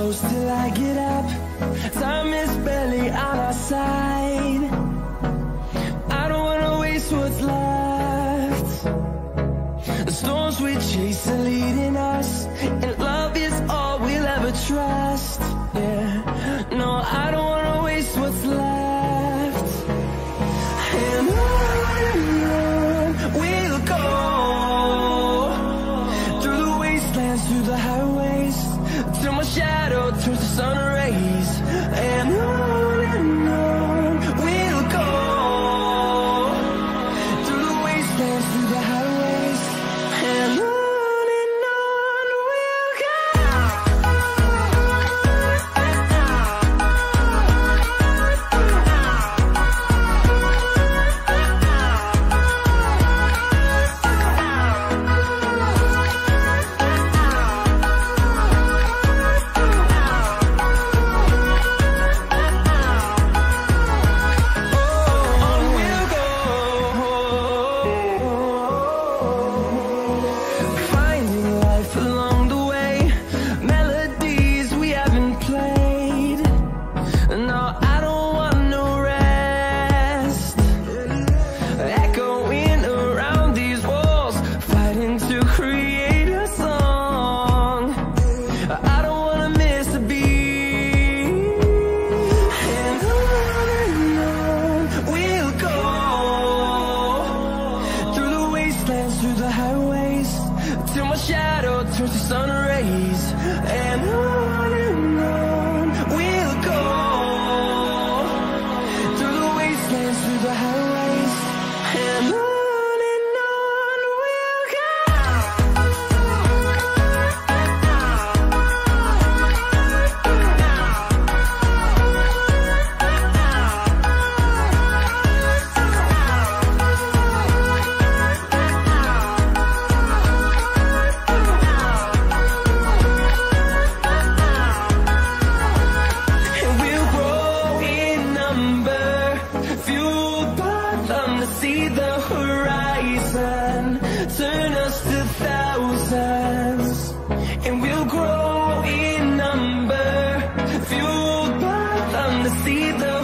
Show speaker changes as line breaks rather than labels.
close till I get up. Time is barely on our side. I don't wanna waste what's left. The storms we chase are leading us, and love is all we'll ever trust. Yeah, no, I don't wanna waste what's left. And on we'll go, through the wastelands, through the highways, till my shadow turns to sun rays. And on we'll go, through the wastelands, through the highways, and on we'll go. Through the highways, till my shadow turns to sun rays. And on we'll go, through the wastelands, through the highways, and on we'll go. See the horizon, turn us to thousands, and we'll grow in number, fueled by them to see the